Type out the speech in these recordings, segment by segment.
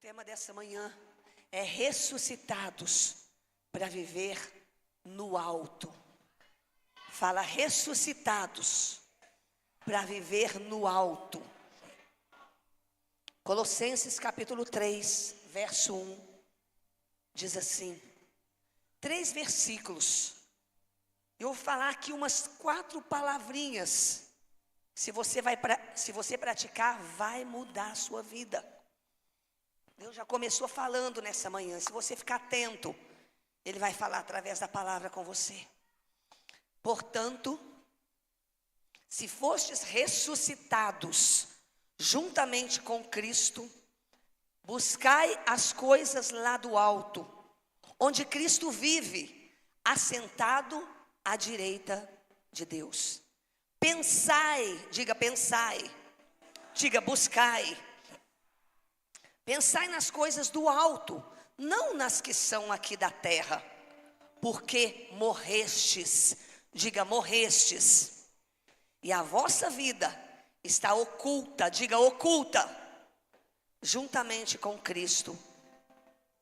tema dessa manhã é ressuscitados para viver no alto. Fala ressuscitados para viver no alto. Colossenses capítulo 3, verso 1, diz assim, 3 versículos. Eu vou falar aqui umas 4 palavrinhas. Se você praticar, vai mudar a sua vida. Deus já começou falando nessa manhã. Se você ficar atento, Ele vai falar através da palavra com você. Portanto, se fostes ressuscitados juntamente com Cristo, buscai as coisas lá do alto, onde Cristo vive, assentado à direita de Deus. Pensai, diga buscai. Pensai nas coisas do alto, não nas que são aqui da terra, porque morrestes, diga morrestes, e a vossa vida está oculta, diga oculta, juntamente com Cristo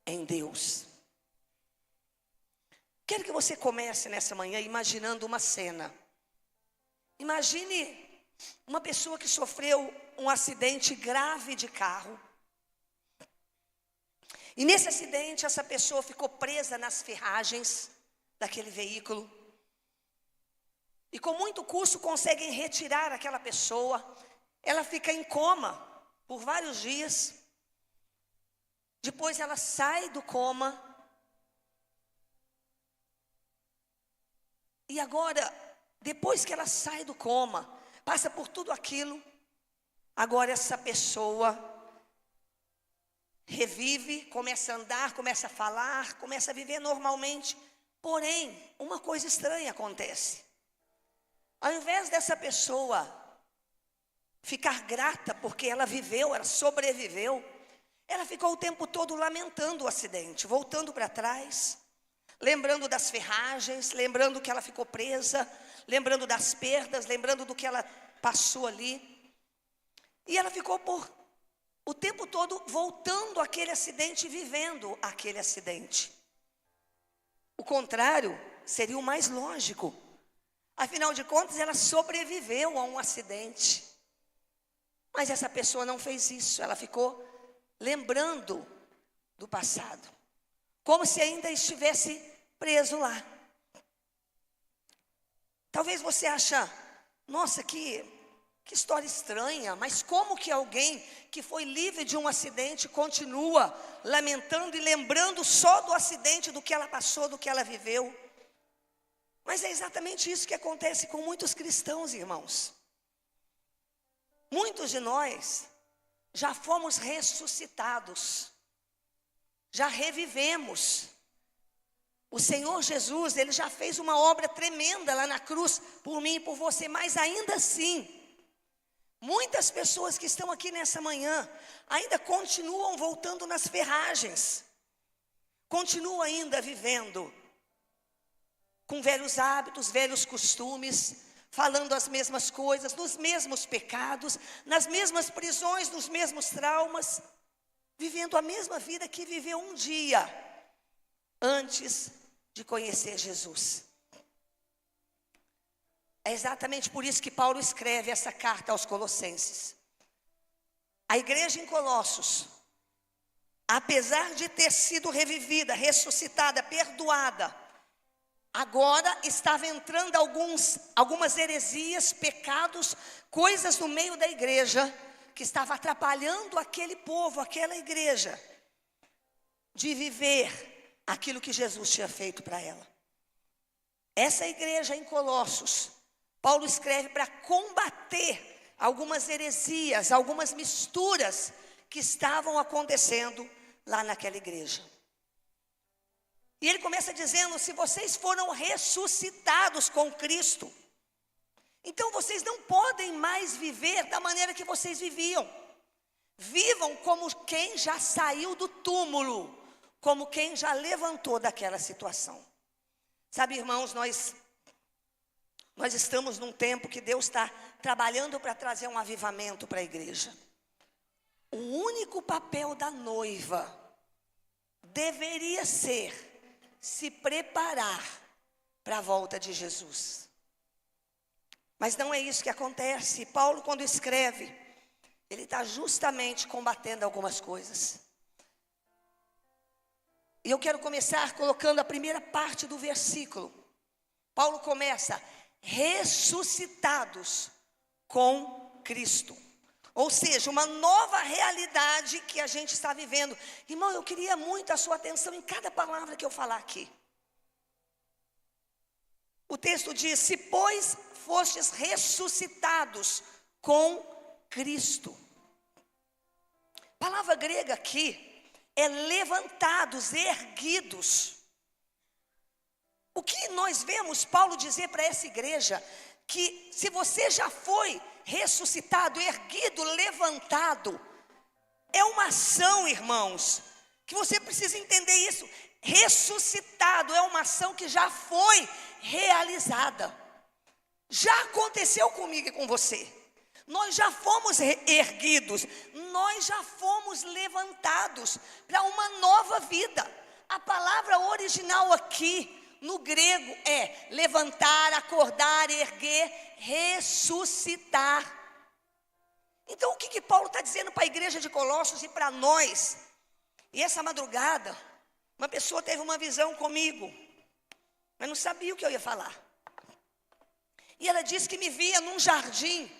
em Deus. Quero que você comece nessa manhã imaginando uma cena. Imagine uma pessoa que sofreu um acidente grave de carro. E nesse acidente, essa pessoa ficou presa nas ferragens daquele veículo. E com muito custo conseguem retirar aquela pessoa. Ela fica em coma por vários dias. Depois ela sai do coma. E agora, depois que ela sai do coma, passa por tudo aquilo, agora essa pessoa revive, começa a andar, começa a falar, começa a viver normalmente. Porém, uma coisa estranha acontece. Ao invés dessa pessoa ficar grata porque ela viveu, ela sobreviveu, ela ficou o tempo todo lamentando o acidente, voltando para trás, lembrando das ferragens, lembrando que ela ficou presa, lembrando das perdas, lembrando do que ela passou ali. E ela ficou o tempo todo voltando àquele acidente e vivendo aquele acidente. O contrário seria o mais lógico. Afinal de contas, ela sobreviveu a um acidente. Mas essa pessoa não fez isso. Ela ficou lembrando do passado, como se ainda estivesse preso lá. Talvez você ache, nossa, que história estranha, mas como que alguém que foi livre de um acidente continua lamentando e lembrando só do acidente, do que ela passou, do que ela viveu? Mas é exatamente isso que acontece com muitos cristãos, irmãos. Muitos de nós já fomos ressuscitados, já revivemos. O Senhor Jesus, Ele já fez uma obra tremenda lá na cruz, por mim e por você, mas ainda assim, muitas pessoas que estão aqui nessa manhã ainda continuam voltando nas ferragens, continuam ainda vivendo com velhos hábitos, velhos costumes, falando as mesmas coisas, nos mesmos pecados, nas mesmas prisões, nos mesmos traumas, vivendo a mesma vida que viveu um dia antes de conhecer Jesus. É exatamente por isso que Paulo escreve essa carta aos Colossenses. A igreja em Colossos, apesar de ter sido revivida, ressuscitada, perdoada, agora estava entrando algumas heresias, pecados, coisas no meio da igreja, que estava atrapalhando aquele povo, aquela igreja, de viver aquilo que Jesus tinha feito para ela. Essa igreja em Colossos, Paulo escreve para combater algumas heresias, algumas misturas que estavam acontecendo lá naquela igreja. E ele começa dizendo, se vocês foram ressuscitados com Cristo, então vocês não podem mais viver da maneira que vocês viviam. Vivam como quem já saiu do túmulo, como quem já levantou daquela situação. Sabe, irmãos, nós estamos num tempo que Deus está trabalhando para trazer um avivamento para a igreja. o único papel da noiva deveria ser se preparar para a volta de Jesus. Mas não é isso que acontece. Paulo, quando escreve, ele está justamente combatendo algumas coisas. E eu quero começar colocando a primeira parte do versículo. Paulo começa: ressuscitados com Cristo. Ou seja, uma nova realidade que a gente está vivendo. Irmão, eu queria muito a sua atenção em cada palavra que eu falar aqui. O texto diz: se pois fostes ressuscitados com Cristo. A palavra grega aqui é levantados, erguidos. O que nós vemos Paulo dizer para essa igreja? Que se você já foi ressuscitado, erguido, levantado, é uma ação, irmãos, que você precisa entender isso. Ressuscitado é uma ação que já foi realizada. Já aconteceu comigo e com você. Nós já fomos erguidos, nós já fomos levantados para uma nova vida. A palavra original aqui no grego é levantar, acordar, erguer, ressuscitar. Então o que Paulo está dizendo para a igreja de Colossos e para nós? E essa madrugada, uma pessoa teve uma visão comigo, mas não sabia o que eu ia falar. E ela disse que me via num jardim,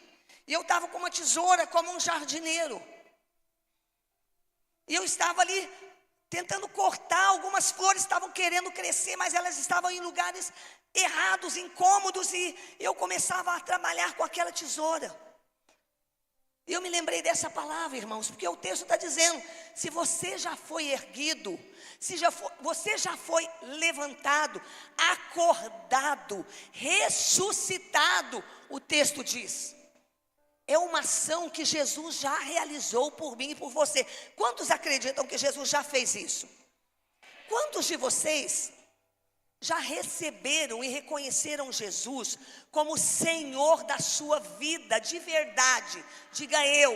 e eu estava com uma tesoura como um jardineiro. E eu estava ali tentando cortar, algumas flores estavam querendo crescer, mas elas estavam em lugares errados, incômodos, e eu começava a trabalhar com aquela tesoura. E eu me lembrei dessa palavra, irmãos, porque o texto está dizendo: se você já foi erguido, você já foi levantado, acordado, ressuscitado, o texto diz. É uma ação que Jesus já realizou por mim e por você. Quantos acreditam que Jesus já fez isso? Quantos de vocês já receberam e reconheceram Jesus como Senhor da sua vida, de verdade? Diga eu.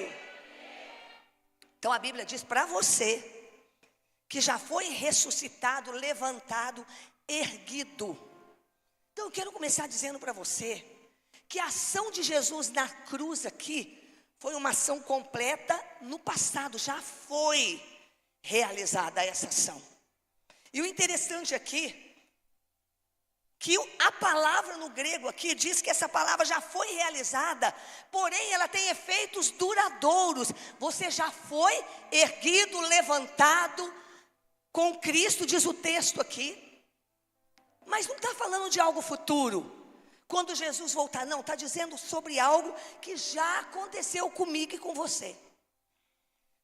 Então a Bíblia diz para você, que já foi ressuscitado, levantado, erguido. Então eu quero começar dizendo para você, que a ação de Jesus na cruz aqui, foi uma ação completa no passado, já foi realizada essa ação. E o interessante aqui, que a palavra no grego aqui diz que essa palavra já foi realizada, porém ela tem efeitos duradouros. Você já foi erguido, levantado com Cristo, diz o texto aqui. Mas não está falando de algo futuro, quando Jesus voltar, não, está dizendo sobre algo que já aconteceu comigo e com você.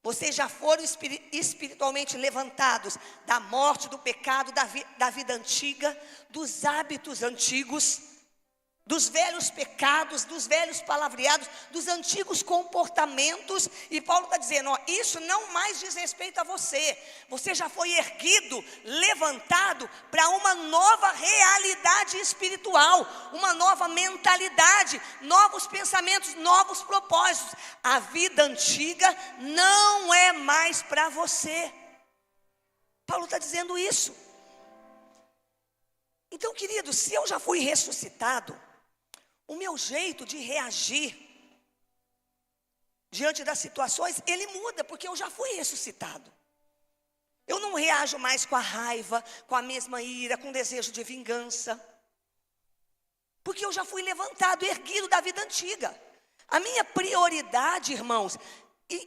Vocês já foram espiritualmente levantados da morte, do pecado, da vida antiga, dos hábitos antigos, dos velhos pecados, dos velhos palavreados, dos antigos comportamentos. E Paulo está dizendo, ó, isso não mais diz respeito a você. Você já foi erguido, levantado para uma nova realidade espiritual, uma nova mentalidade, novos pensamentos, novos propósitos. A vida antiga não é mais para você. Paulo está dizendo isso. Então, querido, se eu já fui ressuscitado, o meu jeito de reagir diante das situações, ele muda, porque eu já fui ressuscitado. Eu não reajo mais com a raiva, com a mesma ira, com desejo de vingança, porque eu já fui levantado, erguido da vida antiga. A minha prioridade, irmãos,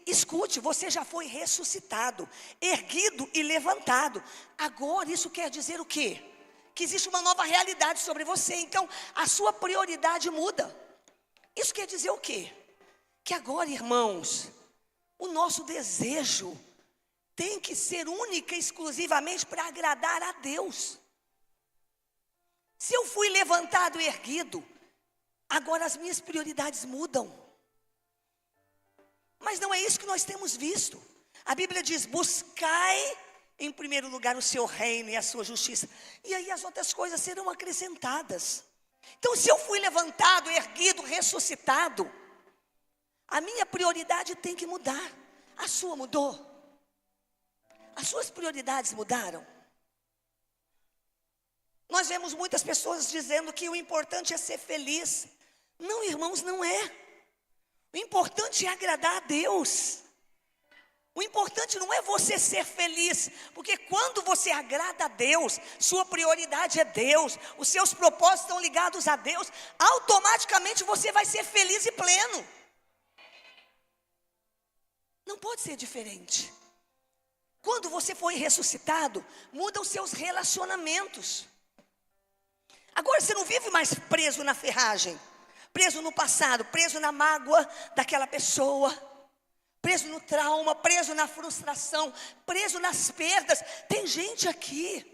escute, você já foi ressuscitado, erguido e levantado. Agora isso quer dizer o quê? Que existe uma nova realidade sobre você. Então a sua prioridade muda. Isso quer dizer o quê? Que agora, irmãos, o nosso desejo tem que ser única e exclusivamente para agradar a Deus. Se eu fui levantado e erguido, agora as minhas prioridades mudam. Mas não é isso que nós temos visto. A Bíblia diz, buscai em primeiro lugar o seu reino e a sua justiça, e aí as outras coisas serão acrescentadas. Então, se eu fui levantado, erguido, ressuscitado, a minha prioridade tem que mudar. A sua mudou? As suas prioridades mudaram? Nós vemos muitas pessoas dizendo que o importante é ser feliz. Não, irmãos, não é. O importante é agradar a Deus. O importante não é você ser feliz, porque quando você agrada a Deus, sua prioridade é Deus, os seus propósitos estão ligados a Deus, automaticamente você vai ser feliz e pleno. Não pode ser diferente. Quando você foi ressuscitado, mudam os seus relacionamentos. Agora você não vive mais preso na ferragem, preso no passado, preso na mágoa daquela pessoa, preso no trauma, preso na frustração, preso nas perdas. Tem gente aqui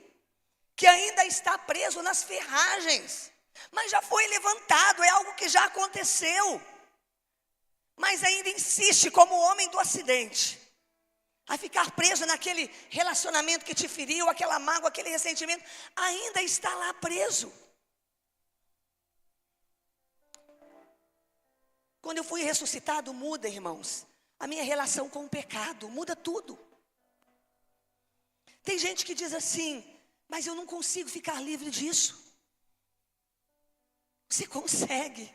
que ainda está preso nas ferragens, mas já foi levantado, é algo que já aconteceu. Mas ainda insiste como o homem do acidente, a ficar preso naquele relacionamento que te feriu, aquela mágoa, aquele ressentimento, ainda está lá preso. Quando eu fui ressuscitado, muda, irmãos, a minha relação com o pecado, muda tudo. Tem gente que diz assim, mas eu não consigo ficar livre disso. Você consegue,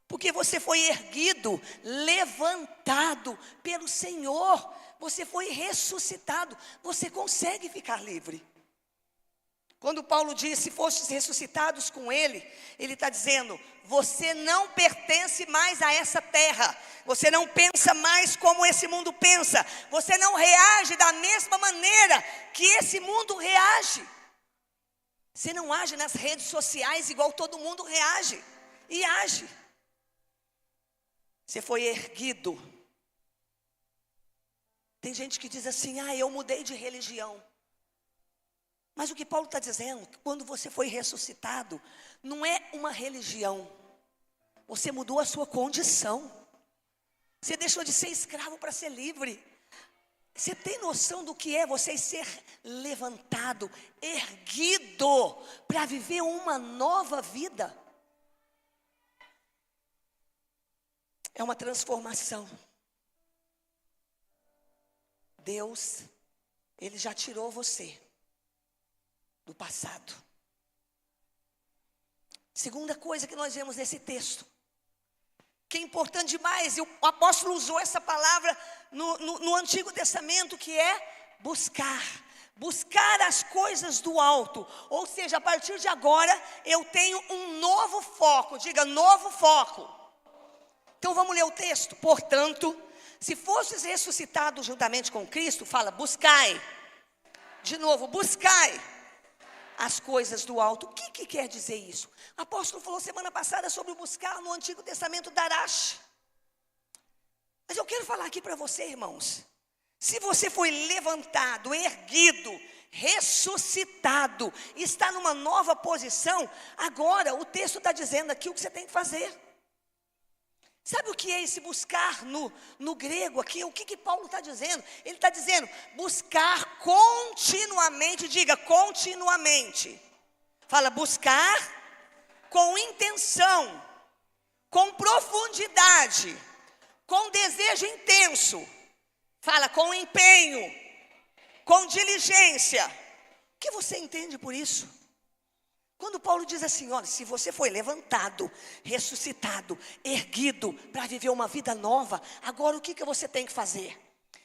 porque você foi erguido, levantado pelo Senhor, você foi ressuscitado, você consegue ficar livre. Quando Paulo diz, se fostes ressuscitados com Ele, Ele está dizendo, você não pertence mais a essa terra, você não pensa mais como esse mundo pensa, você não reage da mesma maneira que esse mundo reage. Você não age nas redes sociais igual todo mundo reage e age. Você foi erguido. Tem gente que diz assim, eu mudei de religião. Mas o que Paulo está dizendo, que quando você foi ressuscitado, não é uma religião. Você mudou a sua condição. Você deixou de ser escravo para ser livre. Você tem noção do que é você ser levantado, erguido, para viver uma nova vida? É uma transformação. Deus, Ele já tirou você do passado. Segunda coisa que nós vemos nesse texto, que é importante demais, e o apóstolo usou essa palavra no Antigo Testamento, que é buscar. Buscar as coisas do alto. Ou seja, a partir de agora, eu tenho um novo foco. Diga, novo foco. Então vamos ler o texto. Portanto, se fostes ressuscitados juntamente com Cristo, fala, buscai. De novo, buscai as coisas do alto. O que quer dizer isso? O apóstolo falou semana passada sobre buscar no Antigo Testamento darash. Mas eu quero falar aqui para você, irmãos. Se você foi levantado, erguido, ressuscitado, está numa nova posição, agora o texto está dizendo aqui o que você tem que fazer. Sabe o que é esse buscar no grego aqui? O que Paulo está dizendo? Ele está dizendo buscar continuamente, diga continuamente. Fala buscar com intenção, com profundidade, com desejo intenso. Fala com empenho, com diligência. O que você entende por isso? Quando Paulo diz assim, olha, se você foi levantado, ressuscitado, erguido para viver uma vida nova, agora o que você tem que fazer?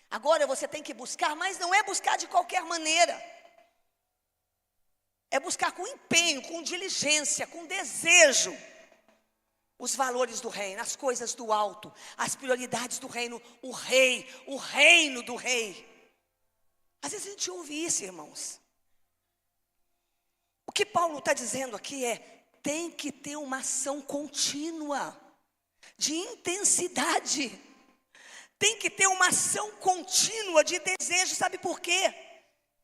Agora você tem que buscar, mas não é buscar de qualquer maneira. É buscar com empenho, com diligência, com desejo, os valores do reino, as coisas do alto, as prioridades do reino, o reino do rei. Às vezes a gente ouve isso, irmãos. O que Paulo está dizendo aqui tem que ter uma ação contínua, de intensidade. Tem que ter uma ação contínua de desejo, sabe por quê?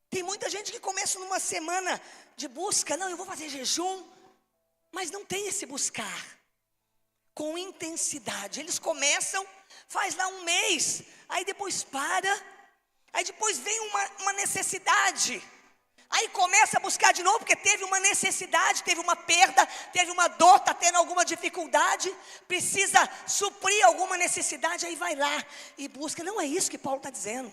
Tem muita gente que começa numa semana de busca, não, eu vou fazer jejum, mas não tem esse buscar com intensidade. Eles começam, faz lá um mês, aí depois para, aí depois vem uma necessidade. Aí começa a buscar de novo, porque teve uma necessidade, teve uma perda, teve uma dor, está tendo alguma dificuldade, precisa suprir alguma necessidade, aí vai lá e busca. Não é isso que Paulo está dizendo.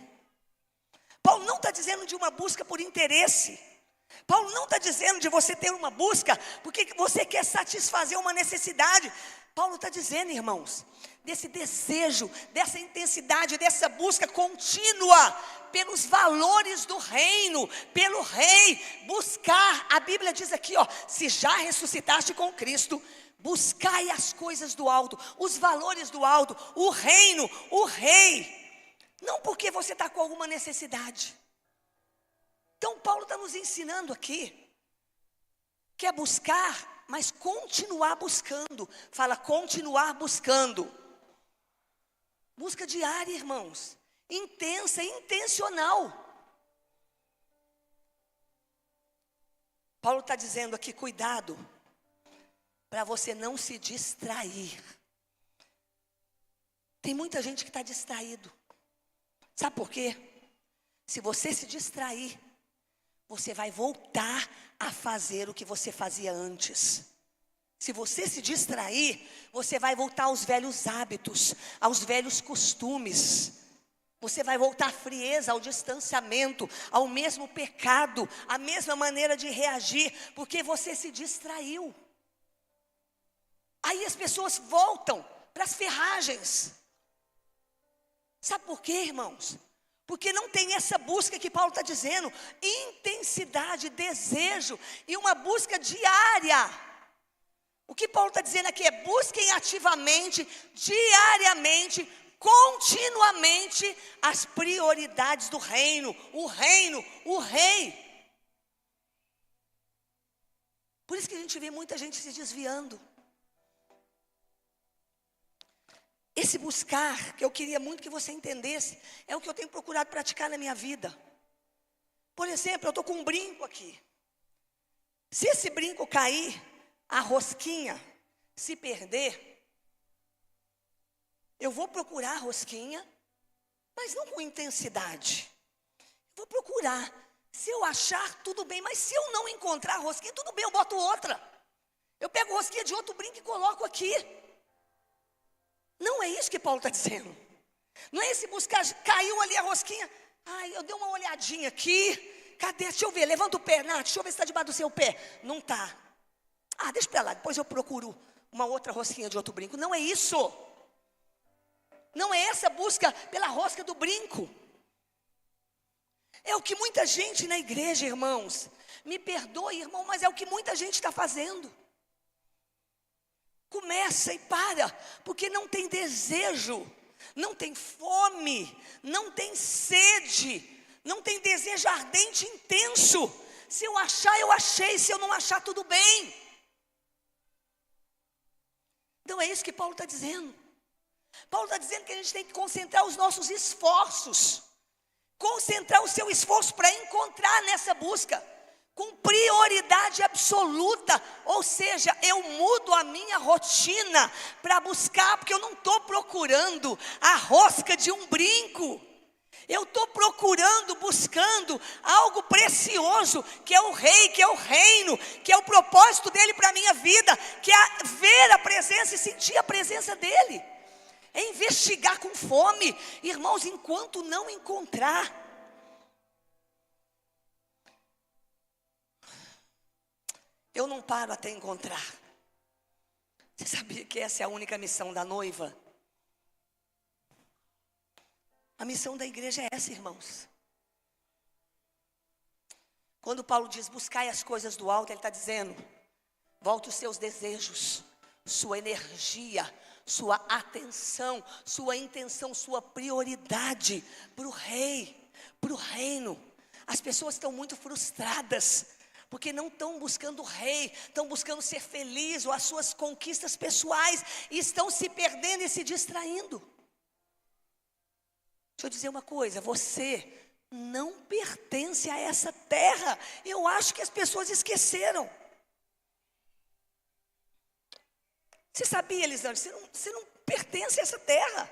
Paulo não está dizendo de uma busca por interesse. Paulo não está dizendo de você ter uma busca porque você quer satisfazer uma necessidade. Paulo está dizendo, irmãos, desse desejo, dessa intensidade, dessa busca contínua pelos valores do reino, pelo rei, buscar. A Bíblia diz aqui, ó, se já ressuscitaste com Cristo, buscai as coisas do alto, os valores do alto, o reino, o rei. Não porque você está com alguma necessidade. Então Paulo está nos ensinando aqui, que é buscar, mas continuar buscando. Fala, continuar buscando. Busca diária, irmãos. Intensa, intencional. Paulo está dizendo aqui, cuidado, para você não se distrair. Tem muita gente que está distraído. Sabe por quê? Se você se distrair, você vai voltar a fazer o que você fazia antes. Se você se distrair, você vai voltar aos velhos hábitos, aos velhos costumes. Você vai voltar à frieza, ao distanciamento, ao mesmo pecado, à mesma maneira de reagir, porque você se distraiu. Aí as pessoas voltam para as ferragens. Sabe por quê, irmãos? Porque não tem essa busca que Paulo está dizendo, intensidade, desejo e uma busca diária. O que Paulo está dizendo aqui é: busquem ativamente, diariamente, continuamente as prioridades do reino, o rei. Por isso que a gente vê muita gente se desviando. Esse buscar, que eu queria muito que você entendesse, é o que eu tenho procurado praticar na minha vida. Por exemplo, eu estou com um brinco aqui. Se esse brinco cair, a rosquinha se perder, eu vou procurar a rosquinha, mas não com intensidade. Vou procurar. Se eu achar, tudo bem, mas se eu não encontrar a rosquinha, tudo bem, eu boto outra. Eu pego a rosquinha de outro brinco e coloco aqui. Não é isso que Paulo está dizendo. Não é esse buscar, caiu ali a rosquinha. Ai, eu dei uma olhadinha aqui. Cadê? Deixa eu ver, levanta o pé, Nath, deixa eu ver se está debaixo do seu pé. Não está. Ah, deixa para lá, depois eu procuro uma outra rosquinha de outro brinco. Não é isso. Não é essa busca pela rosca do brinco. É o que muita gente na igreja, irmãos, me perdoe, irmão, mas é o que muita gente está fazendo. Começa e para, porque não tem desejo, não tem fome, não tem sede, não tem desejo ardente, intenso. Se eu achar, eu achei, se eu não achar, tudo bem. Então é isso que Paulo está dizendo. Paulo está dizendo que a gente tem que concentrar os nossos esforços, concentrar o seu esforço para encontrar nessa busca, com prioridade absoluta. Ou seja, eu mudo a minha rotina para buscar, porque eu não estou procurando a rosca de um brinco. Eu estou procurando, buscando algo precioso, que é o rei, que é o reino, que é o propósito dele para a minha vida, que é ver a presença e sentir a presença dele. É investigar com fome, irmãos, enquanto não encontrar. Eu não paro até encontrar. Você sabia que essa é a única missão da noiva? A missão da igreja é essa, irmãos. Quando Paulo diz buscai as coisas do alto, ele está dizendo: volte os seus desejos, sua energia, sua atenção, sua intenção, sua prioridade para o rei, para o reino. As pessoas estão muito frustradas, porque não estão buscando o rei, estão buscando ser feliz ou as suas conquistas pessoais, e estão se perdendo e se distraindo. Deixa eu dizer uma coisa, você não pertence a essa terra. Eu acho que as pessoas esqueceram. Você sabia, Elisandro, você não pertence a essa terra.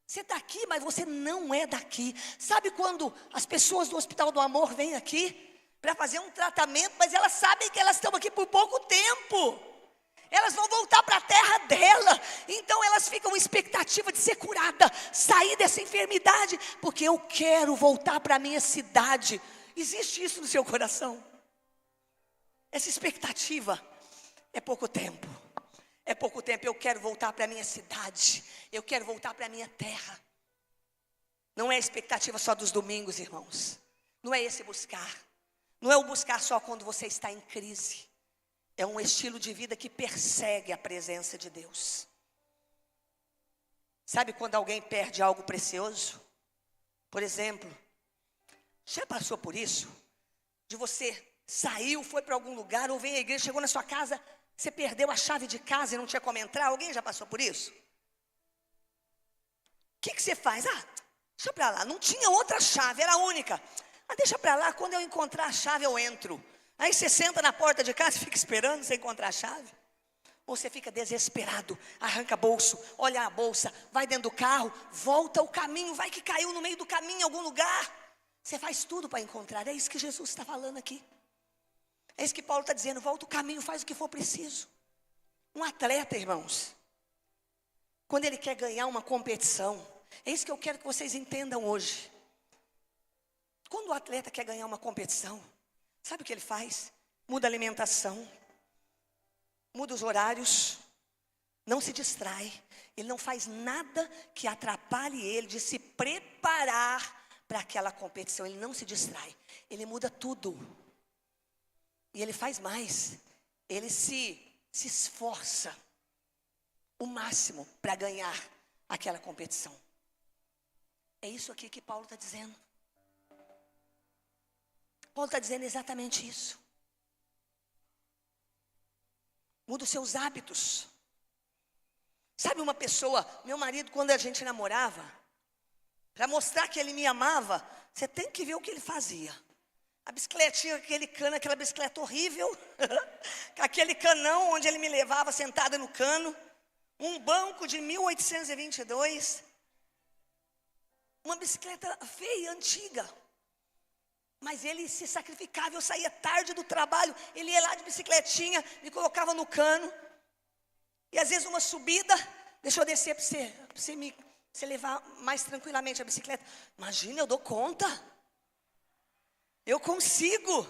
Você está aqui, mas você não é daqui. Sabe quando as pessoas do Hospital do Amor vêm aqui? para fazer um tratamento, mas elas sabem que elas estão aqui por pouco tempo. Elas vão voltar para a terra dela. Então elas ficam com expectativa de ser curada, sair dessa enfermidade, porque eu quero voltar para a minha cidade. Existe isso no seu coração? Essa expectativa é pouco tempo. É pouco tempo, eu quero voltar para a minha cidade. Eu quero voltar para a minha terra. Não é expectativa só dos domingos, irmãos. Não é esse buscar. Não é o buscar só quando você está em crise. É um estilo de vida que persegue a presença de Deus. Sabe quando alguém perde algo precioso? Por exemplo, já passou por isso? De você saiu, foi para algum lugar, ou veio à igreja, chegou na sua casa, você perdeu a chave de casa e não tinha como entrar? Alguém já passou por isso? O que você faz? Deixa para lá, não tinha outra chave, era a única. Deixa para lá, quando eu encontrar a chave eu entro. Aí você senta na porta de casa e fica esperando você encontrar a chave. Ou você fica desesperado, arranca bolso, olha a bolsa, vai dentro do carro, volta o caminho, vai que caiu no meio do caminho em algum lugar. Você faz tudo para encontrar, é isso que Jesus está falando aqui. É isso que Paulo está dizendo, volta o caminho, faz o que for preciso. Um atleta, irmãos, quando ele quer ganhar uma competição, é isso que eu quero que vocês entendam hoje. Quando o atleta quer ganhar uma competição, sabe o que ele faz? Muda a alimentação, muda os horários, não se distrai. Ele não faz nada que atrapalhe ele de se preparar para aquela competição. Ele não se distrai, ele muda tudo. E ele faz mais, ele se esforça o máximo para ganhar aquela competição. É isso aqui que Paulo está dizendo. Paulo está dizendo exatamente isso. Muda os seus hábitos. Sabe uma pessoa, meu marido, quando a gente namorava, para mostrar que ele me amava, você tem que ver o que ele fazia. A bicicletinha, aquele cano, aquela bicicleta horrível, aquele canão onde ele me levava sentada no cano, um banco de 1822, uma bicicleta feia, antiga. Mas ele se sacrificava, eu saía tarde do trabalho, ele ia lá de bicicletinha, me colocava no cano. E às vezes uma subida, deixa eu descer para você levar mais tranquilamente a bicicleta. Imagina, eu dou conta. Eu consigo.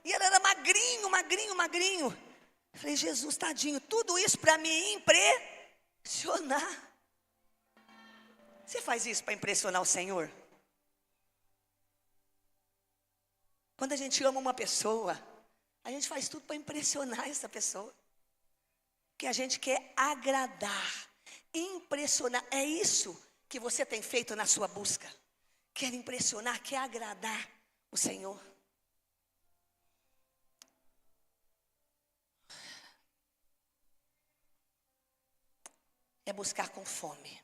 E ele era magrinho, magrinho, magrinho. Eu falei, Jesus, tadinho, tudo isso para me impressionar. Você faz isso para impressionar o Senhor? Quando a gente ama uma pessoa, a gente faz tudo para impressionar essa pessoa. Que a gente quer agradar, impressionar. É isso que você tem feito na sua busca. Quer impressionar, quer agradar o Senhor. É buscar com fome.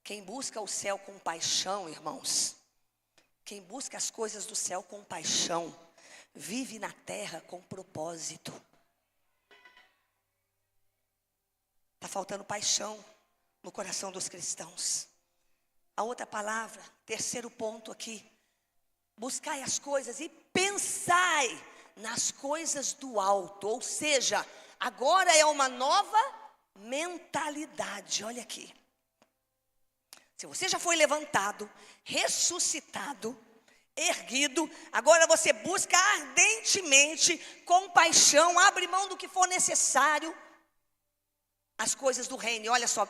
Quem busca o céu com paixão, irmãos, quem busca as coisas do céu com paixão, vive na terra com propósito. Está faltando paixão no coração dos cristãos. A outra palavra, terceiro ponto aqui. Buscai as coisas e pensai nas coisas do alto. Ou seja, agora é uma nova mentalidade. Olha aqui. Se você já foi levantado, ressuscitado, erguido, agora você busca ardentemente, com paixão, abre mão do que for necessário, as coisas do reino. E olha só,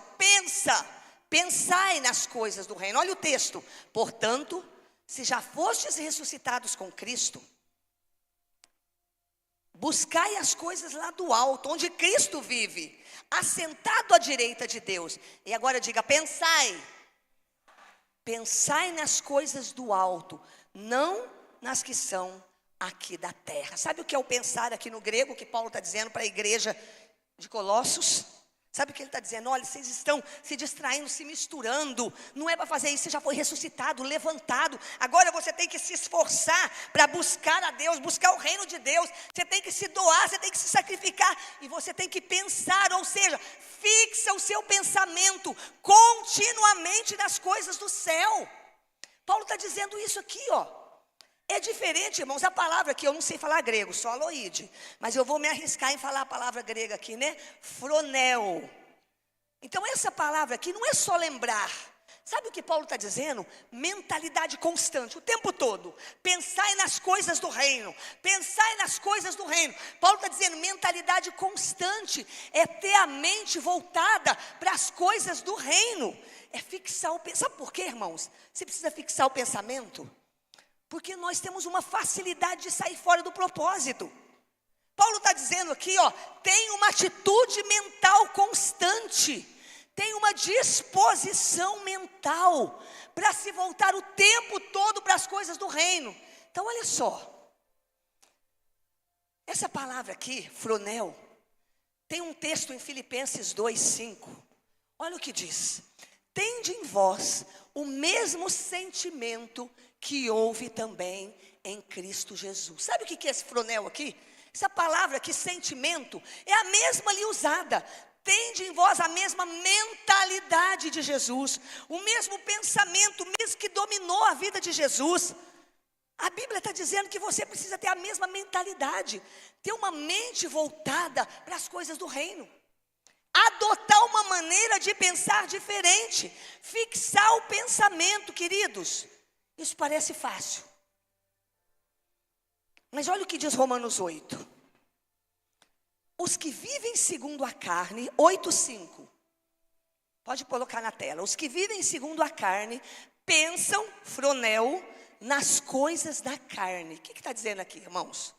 pensai nas coisas do reino. Olha o texto. Portanto, se já fostes ressuscitados com Cristo, buscai as coisas lá do alto, onde Cristo vive, assentado à direita de Deus. E agora diga, pensai. Pensai nas coisas do alto, não nas que são aqui da terra. Sabe o que é o pensar aqui no grego, que Paulo está dizendo para a igreja de Colossos? Sabe o que ele está dizendo? Olha, vocês estão se distraindo, se misturando. Não é para fazer isso, você já foi ressuscitado, levantado. Agora você tem que se esforçar para buscar a Deus, buscar o reino de Deus. Você tem que se doar, você tem que se sacrificar. E você tem que pensar, ou seja, fixa o seu pensamento continuamente nas coisas do céu. Paulo está dizendo isso aqui, ó. É diferente, irmãos, a palavra aqui, eu não sei falar grego, só aloide, mas eu vou me arriscar em falar a palavra grega aqui, né? Fronel. Então essa palavra aqui não é só lembrar. Sabe o que Paulo está dizendo? Mentalidade constante, o tempo todo. Pensai nas coisas do reino. Pensai nas coisas do reino. Paulo está dizendo, mentalidade constante é ter a mente voltada para as coisas do reino. É fixar o pensamento. Sabe por quê, irmãos? Você precisa fixar o pensamento. Porque nós temos uma facilidade de sair fora do propósito. Paulo está dizendo aqui, ó, tem uma atitude mental constante. Tem uma disposição mental para se voltar o tempo todo para as coisas do reino. Então, olha só. Essa palavra aqui, fronel, tem um texto em Filipenses 2:5. Olha o que diz. Tende em vós o mesmo sentimento que houve também em Cristo Jesus. Sabe o que é esse fronel aqui? Essa palavra aqui, sentimento, é a mesma ali usada. Tende em vós a mesma mentalidade de Jesus, o mesmo pensamento, o mesmo que dominou a vida de Jesus. A Bíblia está dizendo que você precisa ter a mesma mentalidade, ter uma mente voltada para as coisas do reino, adotar uma maneira de pensar diferente, fixar o pensamento, queridos. Isso parece fácil, mas olha o que diz Romanos 8. Os que vivem segundo a carne, 8:5. Pode colocar na tela. Os que vivem segundo a carne, pensam, fronel, nas coisas da carne. O que está dizendo aqui, irmãos?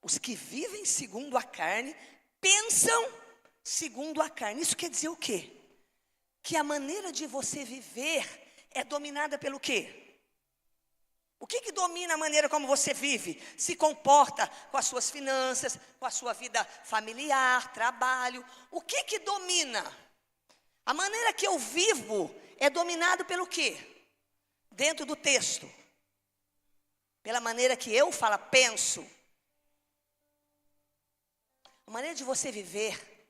Os que vivem segundo a carne, pensam segundo a carne. Isso quer dizer o quê? Que a maneira de você viver é dominada pelo quê? O que domina a maneira como você vive? Se comporta com as suas finanças, com a sua vida familiar, trabalho. O que domina? A maneira que eu vivo é dominado pelo quê? Dentro do texto. Pela maneira que eu penso. A maneira de você viver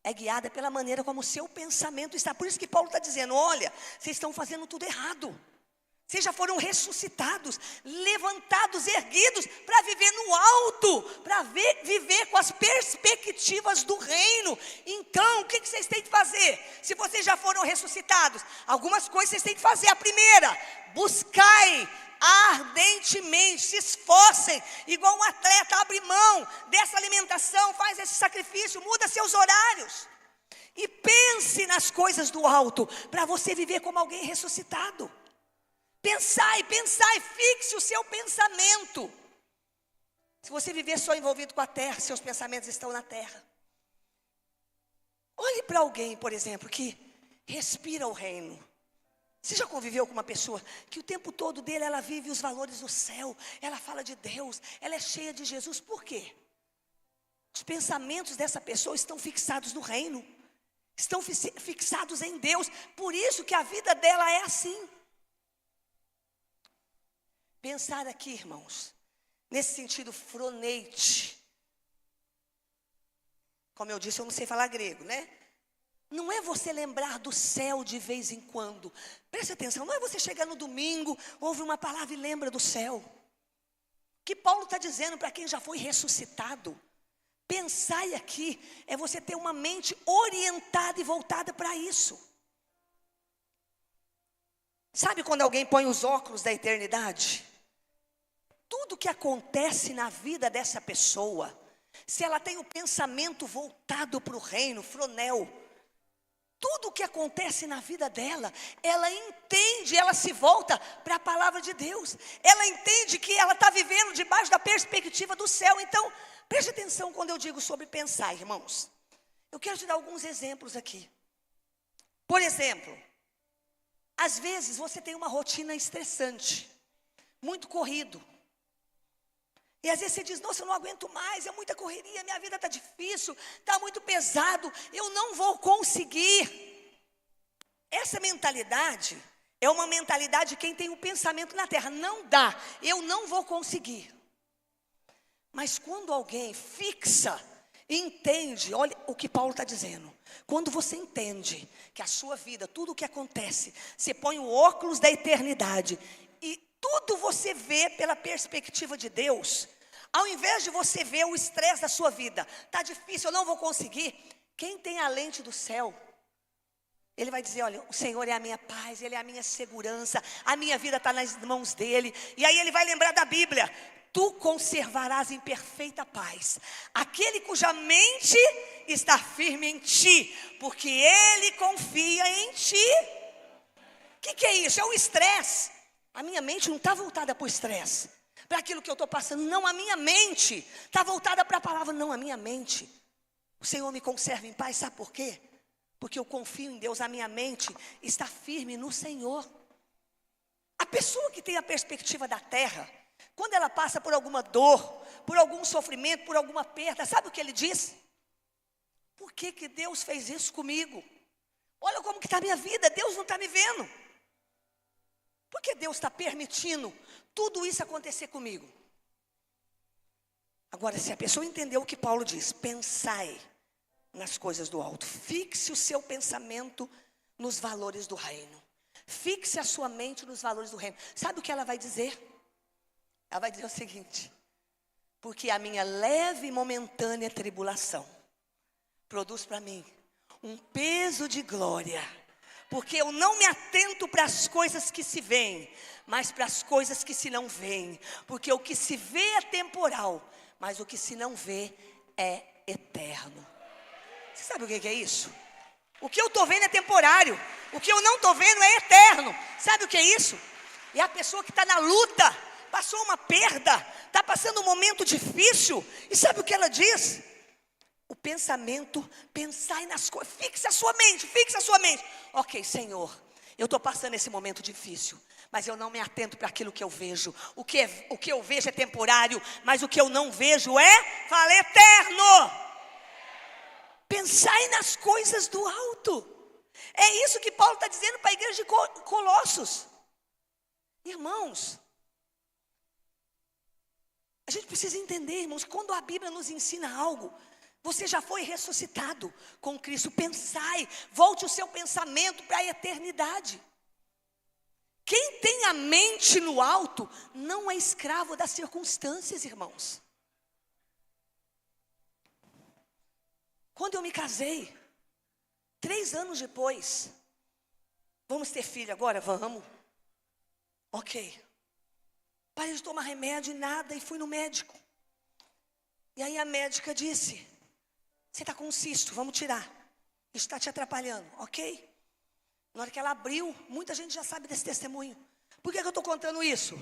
é guiada pela maneira como o seu pensamento está. Por isso que Paulo está dizendo, olha, vocês estão fazendo tudo errado. Vocês já foram ressuscitados, levantados, erguidos, para viver no alto, para viver com as perspectivas do reino. Então, o que vocês têm que fazer? Se vocês já foram ressuscitados, algumas coisas vocês têm que fazer. A primeira, buscai ardentemente, se esforcem, igual um atleta, abre mão dessa alimentação, faz esse sacrifício, muda seus horários. E pense nas coisas do alto, para você viver como alguém ressuscitado. Pensai, fixe o seu pensamento. Se você viver só envolvido com a terra, seus pensamentos estão na terra. Olhe para alguém, por exemplo, que respira o reino. Você já conviveu com uma pessoa que o tempo todo dele ela vive os valores do céu, ela fala de Deus, ela é cheia de Jesus, por quê? Os pensamentos dessa pessoa estão fixados no reino, estão fixados em Deus, por isso que a vida dela é assim. Pensar aqui, irmãos, nesse sentido froneite. Como eu disse, eu não sei falar grego, né? Não é você lembrar do céu de vez em quando. Preste atenção, não é você chegar no domingo, ouve uma palavra e lembra do céu. O que Paulo está dizendo para quem já foi ressuscitado. Pensar aqui é você ter uma mente orientada e voltada para isso. Sabe quando alguém põe os óculos da eternidade? Tudo que acontece na vida dessa pessoa, se ela tem o pensamento voltado para o reino, fronel, tudo que acontece na vida dela, ela entende, ela se volta para a palavra de Deus. Ela entende que ela está vivendo debaixo da perspectiva do céu. Então, preste atenção quando eu digo sobre pensar, irmãos. Eu quero te dar alguns exemplos aqui. Por exemplo, às vezes você tem uma rotina estressante, muito corrido. E às vezes você diz, nossa, eu não aguento mais, é muita correria, minha vida está difícil, está muito pesado, eu não vou conseguir. Essa mentalidade é uma mentalidade de quem tem o pensamento na terra, não dá, eu não vou conseguir. Mas quando alguém fixa, entende, olha o que Paulo está dizendo. Quando você entende que a sua vida, tudo o que acontece, você põe o óculos da eternidade e Tudo você vê pela perspectiva de Deus. Ao invés de você ver o estresse da sua vida, está difícil, eu não vou conseguir. Quem tem a lente do céu, ele vai dizer, olha, o Senhor é a minha paz, Ele é a minha segurança, a minha vida está nas mãos dEle. E aí ele vai lembrar da Bíblia, tu conservarás em perfeita paz aquele cuja mente está firme em ti, porque ele confia em ti. O que é isso? É o estresse. A minha mente não está voltada para o estresse, para aquilo que eu estou passando. Não, a minha mente está voltada para a palavra. Não, a minha mente, o Senhor me conserva em paz. Sabe por quê? Porque eu confio em Deus. A minha mente está firme no Senhor. A pessoa que tem a perspectiva da terra, quando ela passa por alguma dor, por algum sofrimento, por alguma perda, sabe o que ele diz? Por que Deus fez isso comigo? Olha como que está a minha vida, Deus não está me vendo. Por que Deus está permitindo tudo isso acontecer comigo? Agora, se a pessoa entendeu o que Paulo diz, pensai nas coisas do alto. Fixe o seu pensamento nos valores do reino. Fixe a sua mente nos valores do reino. Sabe o que ela vai dizer? Ela vai dizer o seguinte: porque a minha leve e momentânea tribulação produz para mim um peso de glória. Porque eu não me atento para as coisas que se veem, mas para as coisas que se não veem. Porque o que se vê é temporal, mas o que se não vê é eterno. Você sabe o que é isso? O que eu estou vendo é temporário, o que eu não estou vendo é eterno. Sabe o que é isso? É a pessoa que está na luta, passou uma perda, está passando um momento difícil, e sabe o que ela diz? O pensamento, pensai nas coisas, fixe a sua mente. Ok, Senhor, eu estou passando esse momento difícil, mas eu não me atento para aquilo que eu vejo. O que eu vejo é temporário, mas o que eu não vejo fala eterno. Pensai nas coisas do alto. É isso que Paulo está dizendo para a igreja de Colossos. Irmãos, a gente precisa entender, irmãos, quando a Bíblia nos ensina algo, você já foi ressuscitado com Cristo. Pensai, volte o seu pensamento para a eternidade. Quem tem a mente no alto não é escravo das circunstâncias, irmãos. Quando eu me casei, 3 anos depois, vamos ter filho agora? Vamos. Ok. Parei de tomar remédio e nada, e fui no médico. E aí a médica disse: você está com um cisto, vamos tirar. Isso está te atrapalhando, ok? Na hora que ela abriu, muita gente já sabe desse testemunho. Por que eu estou contando isso?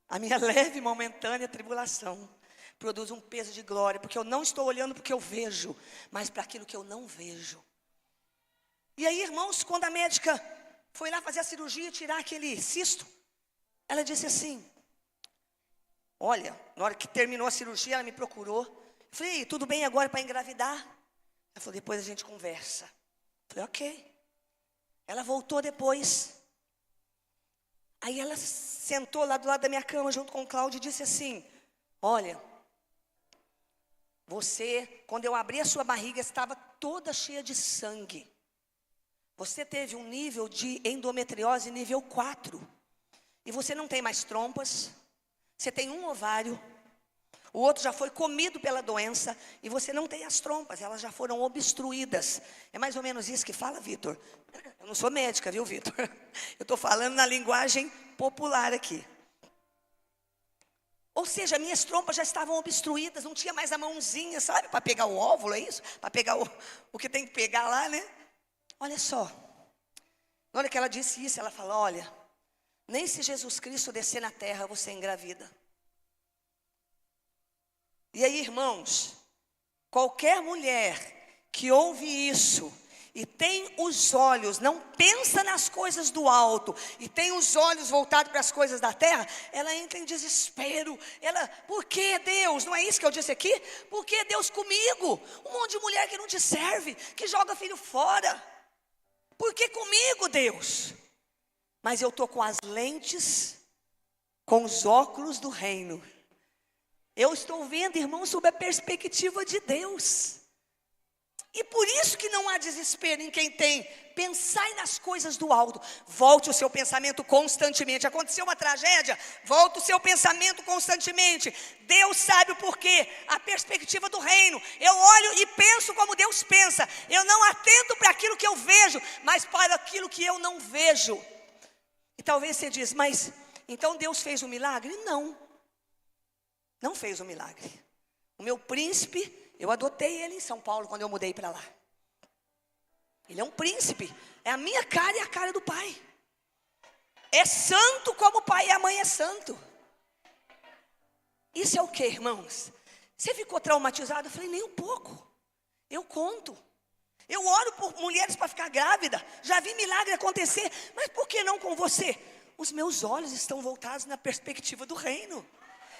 A minha leve e momentânea tribulação produz um peso de glória, porque eu não estou olhando para o que eu vejo, mas para aquilo que eu não vejo. E aí, irmãos, quando a médica foi lá fazer a cirurgia e tirar aquele cisto, ela disse assim: olha, na hora que terminou a cirurgia, ela me procurou. Eu falei: tudo bem agora para engravidar? Ela falou: depois a gente conversa. Eu falei: ok. Ela voltou depois. Aí ela sentou lá do lado da minha cama junto com o Cláudio e disse assim: olha, você, quando eu abri a sua barriga, estava toda cheia de sangue. Você teve um nível de endometriose nível 4. E você não tem mais trompas. Você tem um ovário. O outro já foi comido pela doença. E você não tem as trompas, elas já foram obstruídas. É mais ou menos isso que fala, Vitor? Eu não sou médica, viu, Vitor? Eu estou falando na linguagem popular aqui. Ou seja, minhas trompas já estavam obstruídas, não tinha mais a mãozinha, sabe? Para pegar o óvulo, é isso? Para pegar o que tem que pegar lá, né? Olha só. Na hora que ela disse isso, ela falou: olha, nem se Jesus Cristo descer na terra, você engravida. E aí, irmãos, qualquer mulher que ouve isso e tem os olhos, não pensa nas coisas do alto, e tem os olhos voltados para as coisas da terra, ela entra em desespero. Por que Deus? Não é isso que eu disse aqui? Por que Deus comigo? Um monte de mulher que não te serve, que joga filho fora. Por que comigo, Deus? Mas eu estou com as lentes, com os óculos do reino. Eu estou vendo, irmãos, sob a perspectiva de Deus. E por isso que não há desespero em quem tem. Pensai nas coisas do alto. Volte o seu pensamento constantemente. Aconteceu uma tragédia, volta o seu pensamento constantemente. Deus sabe o porquê. A perspectiva do reino. Eu olho e penso como Deus pensa. Eu não atento para aquilo que eu vejo, mas para aquilo que eu não vejo. E talvez você diz, mas então Deus fez um milagre? Não. Não fez um milagre. O meu príncipe, eu adotei ele em São Paulo quando eu mudei para lá. Ele é um príncipe. É a minha cara e a cara do pai. É santo como o pai e a mãe é santo. Isso é o que, irmãos? Você ficou traumatizado? Eu falei, nem um pouco. Eu conto. Eu oro por mulheres para ficar grávida. Já vi milagre acontecer. Mas por que não com você? Os meus olhos estão voltados na perspectiva do reino.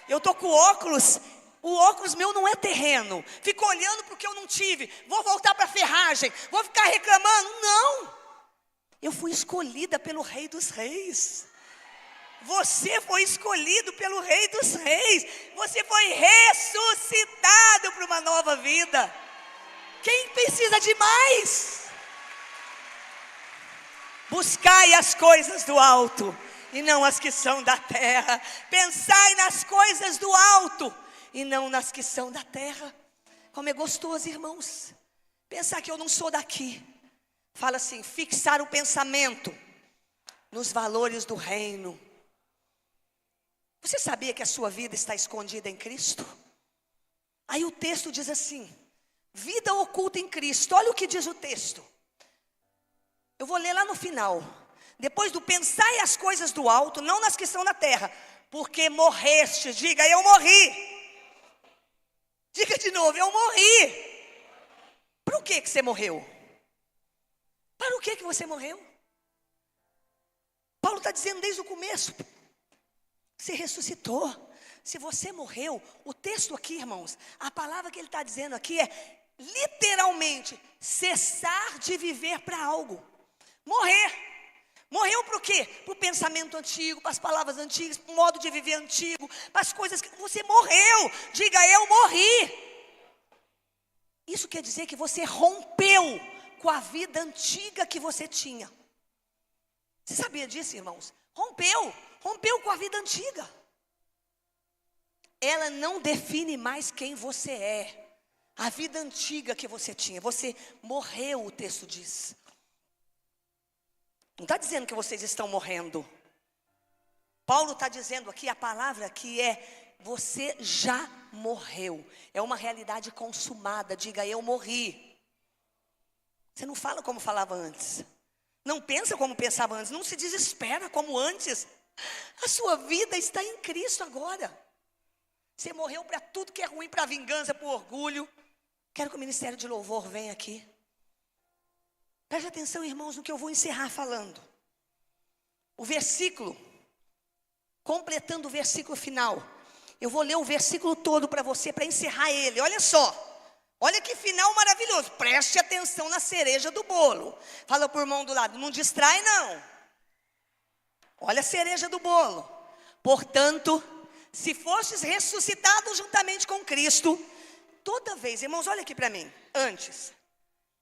Eu estou com óculos. O óculos meu não é terreno. Fico olhando para o que eu não tive. Vou voltar para a ferragem. Vou ficar reclamando. Não. Eu fui escolhida pelo Rei dos Reis. Você foi escolhido pelo Rei dos Reis. Você foi ressuscitado para uma nova vida. Quem precisa de mais? Buscai as coisas do alto e não as que são da terra. Pensai nas coisas do alto e não nas que são da terra. Como é gostoso, irmãos, pensar que eu não sou daqui. Fala assim, fixar o pensamento nos valores do reino. Você sabia que a sua vida está escondida em Cristo? Aí o texto diz assim, vida oculta em Cristo. Olha o que diz o texto. Eu vou ler lá no final. Depois do pensai as coisas do alto, não nas que são da terra. Porque morreste, diga, eu morri. Diga de novo, eu morri. Para o que você morreu? Para o que você morreu? Paulo está dizendo desde o começo. Você ressuscitou. Se você morreu, o texto aqui, irmãos, a palavra que ele está dizendo aqui é literalmente cessar de viver para algo. Morrer. Morreu para o quê? Para o pensamento antigo, para as palavras antigas, para o modo de viver antigo, para as coisas que você morreu. Diga, eu morri. Isso quer dizer que você rompeu com a vida antiga que você tinha. Você sabia disso, irmãos? Rompeu com a vida antiga. Ela não define mais quem você é. A vida antiga que você tinha, você morreu, o texto diz. Não está dizendo que vocês estão morrendo. Paulo está dizendo aqui, a palavra aqui é, você já morreu. É uma realidade consumada, diga, eu morri. Você não fala como falava antes. Não pensa como pensava antes, não se desespera como antes. A sua vida está em Cristo agora. Você morreu para tudo que é ruim, para a vingança, para o orgulho. Quero que o Ministério de Louvor venha aqui. Preste atenção, irmãos, no que eu vou encerrar falando. O versículo, completando o versículo final. Eu vou ler o versículo todo para você, para encerrar ele. Olha só. Olha que final maravilhoso. Preste atenção na cereja do bolo. Fala para o irmão do lado, não distrai não. Olha a cereja do bolo. Portanto, se fostes ressuscitados juntamente com Cristo, toda vez, irmãos, olha aqui para mim, antes,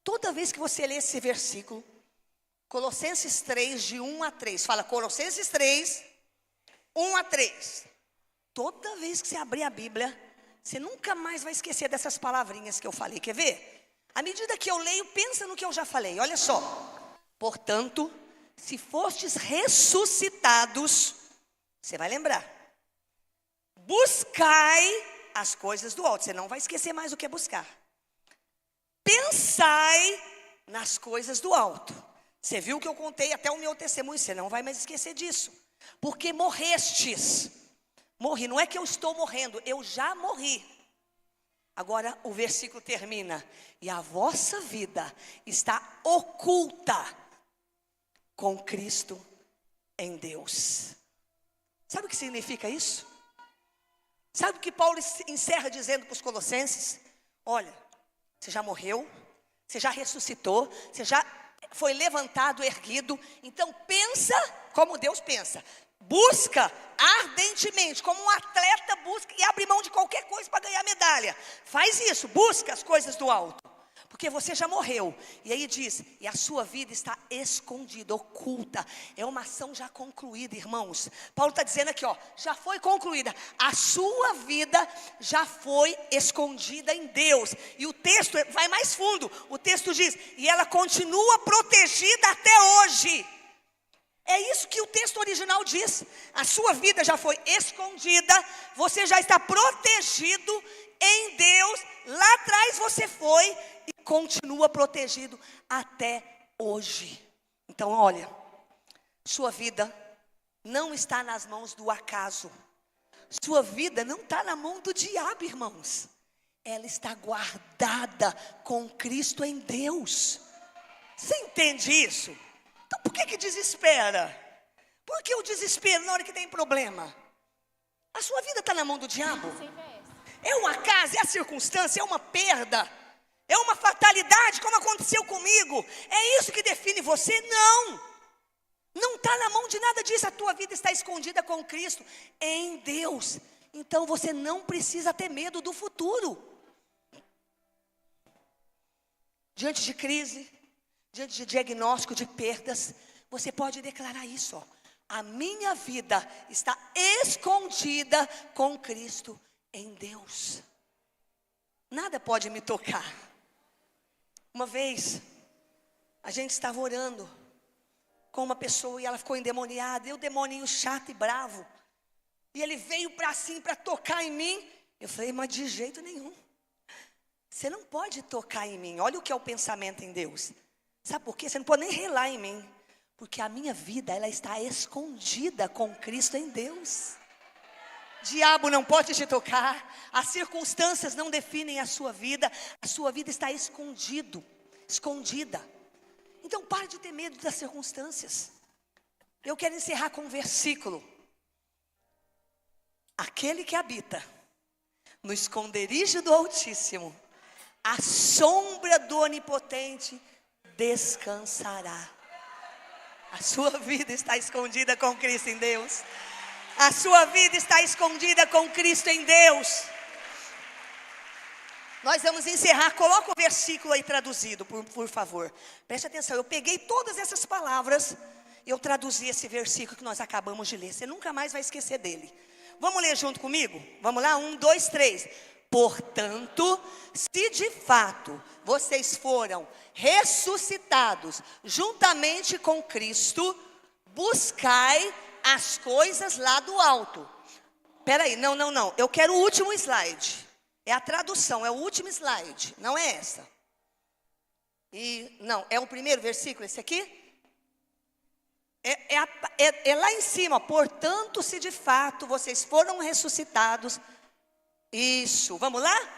toda vez que você lê esse versículo, Colossenses 3, de 1 a 3, fala Colossenses 3, 1 a 3. Toda vez que você abrir a Bíblia, você nunca mais vai esquecer dessas palavrinhas que eu falei, quer ver? À medida que eu leio, pensa no que eu já falei, olha só. Portanto, se fostes ressuscitados, você vai lembrar. Buscai as coisas do alto. Você não vai esquecer mais o que é buscar. Pensai nas coisas do alto. Você viu que eu contei até o meu testemunho. Você não vai mais esquecer disso. Porque morrestes. Morri. Não é que eu estou morrendo. Eu já morri. Agora o versículo termina. E a vossa vida está oculta com Cristo em Deus. Sabe o que significa isso? Sabe o que Paulo encerra dizendo para os colossenses? Olha, você já morreu, você já ressuscitou, você já foi levantado, erguido. Então pensa como Deus pensa. Busca ardentemente, como um atleta busca e abre mão de qualquer coisa para ganhar medalha. Faz isso, busca as coisas do alto. Porque você já morreu. E aí diz, e a sua vida está escondida, oculta. É uma ação já concluída, irmãos. Paulo está dizendo aqui, já foi concluída. A sua vida já foi escondida em Deus. E o texto vai mais fundo. O texto diz, e ela continua protegida até hoje. É isso que o texto original diz. A sua vida já foi escondida. Você já está protegido em Deus. Lá atrás você foi e continua protegido até hoje. Então olha, sua vida não está nas mãos do acaso. Sua vida não está na mão do diabo, irmãos. Ela está guardada com Cristo em Deus. Você entende isso? Então por que desespera? Por que o desespero na hora que tem problema? A sua vida está na mão do diabo? É um acaso, é a circunstância, é uma perda, é uma fatalidade, como aconteceu comigo. É isso que define você? Não está na mão de nada disso. A tua vida está escondida com Cristo em Deus. Então você não precisa ter medo do futuro. Diante de crise, diante de diagnóstico de perdas, você pode declarar isso, a minha vida está escondida com Cristo em Deus. Nada pode me tocar. Uma vez, a gente estava orando com uma pessoa e ela ficou endemoniada. E o demoninho chato e bravo. E ele veio para cima para tocar em mim. Eu falei, mas de jeito nenhum. Você não pode tocar em mim. Olha o que é o pensamento em Deus. Sabe por quê? Você não pode nem relar em mim. Porque a minha vida, ela está escondida com Cristo em Deus. Diabo não pode te tocar. As circunstâncias não definem a sua vida. A sua vida está escondida. Então pare de ter medo das circunstâncias. Eu quero encerrar com um versículo. Aquele que habita no esconderijo do Altíssimo, à sombra do Onipotente, descansará. A sua vida está escondida com Cristo em Deus. A sua vida está escondida com Cristo em Deus. Nós vamos encerrar. Coloca o versículo aí traduzido, por favor. Preste atenção, eu peguei todas essas palavras e eu traduzi esse versículo que nós acabamos de ler. Você nunca mais vai esquecer dele. Vamos ler junto comigo? Vamos lá? 1, 2, 3. Portanto, se de fato vocês foram ressuscitados juntamente com Cristo, buscai as coisas lá do alto. Peraí, não. Eu quero o último slide. É a tradução, é o último slide. Não é essa. Não, é o primeiro versículo, esse aqui? É lá em cima. Portanto, se de fato vocês foram ressuscitados. Isso, vamos lá?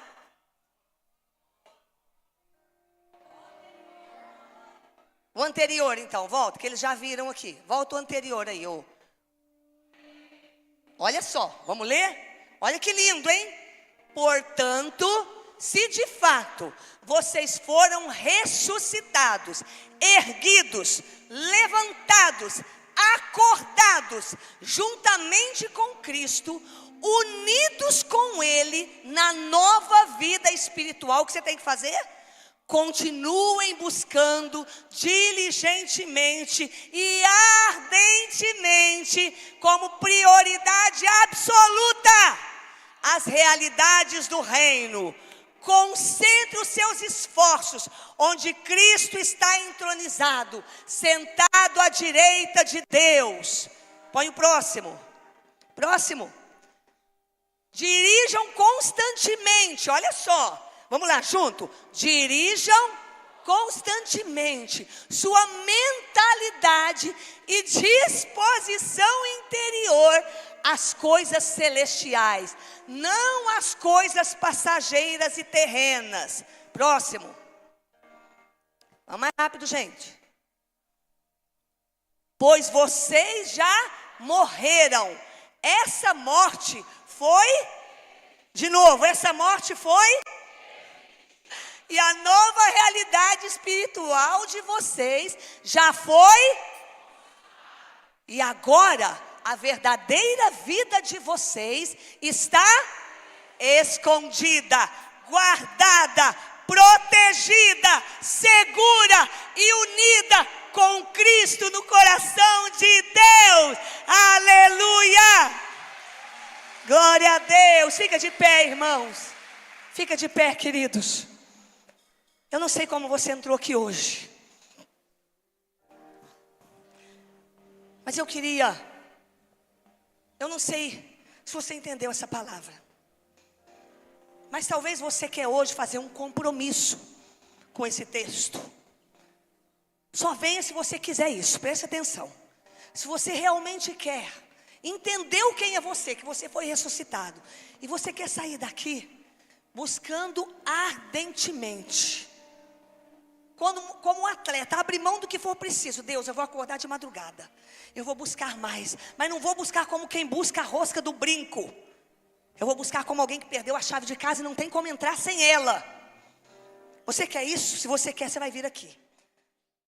O anterior então, volta, que eles já viram aqui. Volta o anterior aí, ó. Olha só, vamos ler? Olha que lindo, hein? Portanto, se de fato vocês foram ressuscitados, erguidos, levantados, acordados, juntamente com Cristo, unidos com Ele na nova vida espiritual, o que você tem que fazer? Continuem buscando diligentemente e ardentemente, como prioridade absoluta, as realidades do reino. Concentre os seus esforços onde Cristo está entronizado, sentado à direita de Deus. Põe o próximo. Dirijam constantemente, olha só. Vamos lá, junto. Dirijam constantemente sua mentalidade e disposição interior às coisas celestiais, não às coisas passageiras e terrenas. Próximo. Vamos mais rápido, gente. Pois vocês já morreram. Essa morte foi, de novo, essa morte foi... E a nova realidade espiritual de vocês já foi. E agora, a verdadeira vida de vocês está escondida, guardada, protegida, segura e unida com Cristo no coração de Deus. Aleluia! Glória a Deus. Fica de pé, irmãos. Fica de pé, queridos. Eu não sei como você entrou aqui hoje, mas eu não sei se você entendeu essa palavra, mas talvez você quer hoje fazer um compromisso com esse texto. Só venha se você quiser isso, preste atenção. Se você realmente quer, entendeu quem é você, que você foi ressuscitado, e você quer sair daqui buscando ardentemente, como um atleta, abre mão do que for preciso. Deus, eu vou acordar de madrugada, eu vou buscar mais, mas não vou buscar como quem busca a rosca do brinco. Eu vou buscar como alguém que perdeu a chave de casa e não tem como entrar sem ela. Você quer isso? Se você quer, você vai vir aqui.